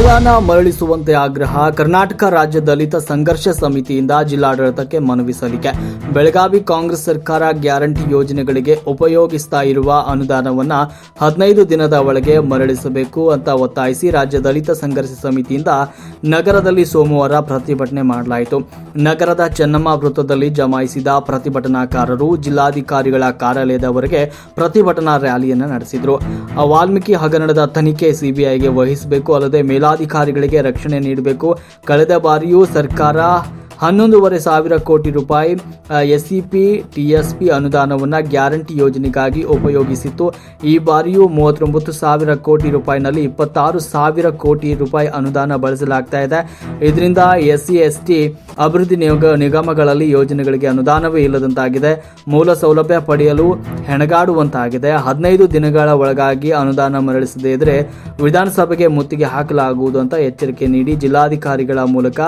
ಅನುದಾನ ಮರಳಿಸುವಂತೆ ಆಗ್ರಹ. ಕರ್ನಾಟಕ ರಾಜ್ಯ ದಲಿತ ಸಂಘರ್ಷ ಸಮಿತಿಯಿಂದ ಜಿಲ್ಲಾಡಳಿತಕ್ಕೆ ಮನವಿ ಸಲ್ಲಿಕೆ. ಬೆಳಗಾವಿ ಕಾಂಗ್ರೆಸ್ ಸರ್ಕಾರ ಗ್ಯಾರಂಟಿ ಯೋಜನೆಗಳಿಗೆ ಉಪಯೋಗಿಸ್ತಾ ಇರುವ ಅನುದಾನವನ್ನು 15 ದಿನದ ಒಳಗೆ ಮರಳಿಸಬೇಕು ಅಂತ ಒತ್ತಾಯಿಸಿ ರಾಜ್ಯ ದಲಿತ ಸಂಘರ್ಷ ಸಮಿತಿಯಿಂದ ನಗರದಲ್ಲಿ ಸೋಮವಾರ ಪ್ರತಿಭಟನೆ ಮಾಡಲಾಯಿತು. ನಗರದ ಚೆನ್ನಮ್ಮ ವೃತ್ತದಲ್ಲಿ ಜಮಾಯಿಸಿದ ಪ್ರತಿಭಟನಾಕಾರರು ಜಿಲ್ಲಾಧಿಕಾರಿಗಳ ಕಾರ್ಯಾಲಯದವರೆಗೆ ಪ್ರತಿಭಟನಾ ರ್ಯಾಲಿಯನ್ನು ನಡೆಸಿದರು. ವಾಲ್ಮೀಕಿ ಹಗರಣದ ತನಿಖೆ ಸಿಬಿಐಗೆ ವಹಿಸಬೇಕು, ಅಲ್ಲದೆ ಮೇಲಾಧಿಕಾರಿಗಳಿಗೆ ರಕ್ಷಣೆ ನೀಡಬೇಕು. ಕಳೆದ ಬಾರಿಯೂ ಸರ್ಕಾರ 11,500 ಕೋಟಿ ರೂಪಾಯಿ ಎಸ್ಸಿಪಿ ಟಿಎಸ್ಪಿ ಅನುದಾನವನ್ನು ಗ್ಯಾರಂಟಿ ಯೋಜನೆಗಾಗಿ ಉಪಯೋಗಿಸಿತ್ತು. ಈ ಬಾರಿಯೂ 39,000 ಕೋಟಿ ರೂಪಾಯಿನಲ್ಲಿ 26,000 ಕೋಟಿ ರೂಪಾಯಿ ಅನುದಾನ ಬಳಸಲಾಗ್ತಾ ಇದೆ. ಇದರಿಂದ ಎಸ್ಸಿ ಎಸ್ಟಿ ಅಭಿವೃದ್ಧಿ ನಿಗಮಗಳಲ್ಲಿ ಯೋಜನೆಗಳಿಗೆ ಅನುದಾನವೇ ಇಲ್ಲದಂತಾಗಿದೆ. ಮೂಲ ಸೌಲಭ್ಯ ಪಡೆಯಲು ಹೆಣಗಾಡುವಂತಾಗಿದೆ. 15 ದಿನಗಳ ಒಳಗಾಗಿ ಅನುದಾನ ಮರಳಿಸದೇ ಇದ್ದರೆ ವಿಧಾನಸಭೆಗೆ ಮುತ್ತಿಗೆ ಹಾಕಲಾಗುವುದು ಅಂತ ಎಚ್ಚರಿಕೆ ನೀಡಿ ಜಿಲ್ಲಾಧಿಕಾರಿಗಳ ಮೂಲಕ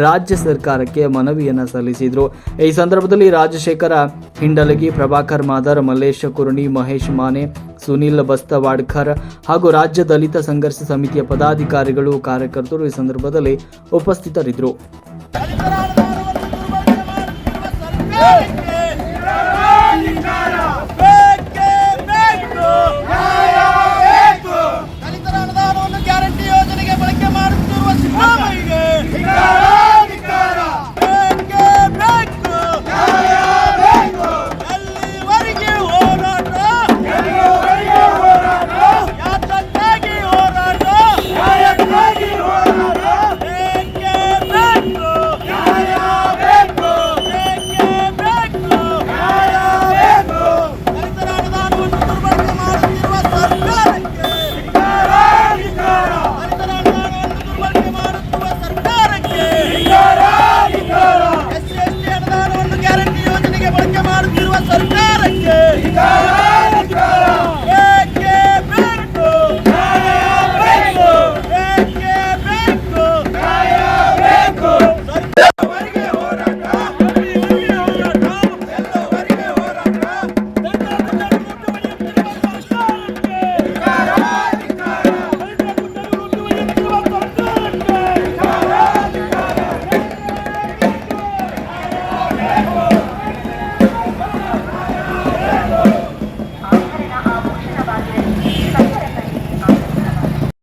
ರಾಜ್ಯ ಸರ್ಕಾರಕ್ಕೆ ಮನವಿಯನ್ನು ಸಲ್ಲಿಸಿದರು. ಈ ಸಂದರ್ಭದಲ್ಲಿ ರಾಜಶೇಖರ ಹಿಂಡಲಗಿ, ಪ್ರಭಾಕರ್ ಮಾದರ್, ಮಲ್ಲೇಶ ಕುರ್ಣಿ, ಮಹೇಶ್ ಮಾನೆ, ಸುನಿಲ್ ಬಸ್ತವಾಡ್ಕರ್ ಹಾಗೂ ರಾಜ್ಯ ದಲಿತ ಸಂಘರ್ಷ ಸಮಿತಿಯ ಪದಾಧಿಕಾರಿಗಳು, ಕಾರ್ಯಕರ್ತರು ಈ ಸಂದರ್ಭದಲ್ಲಿ ಉಪಸ್ಥಿತರಿದ್ದರು. ಸರ್ಕಾರಕ್ಕೆ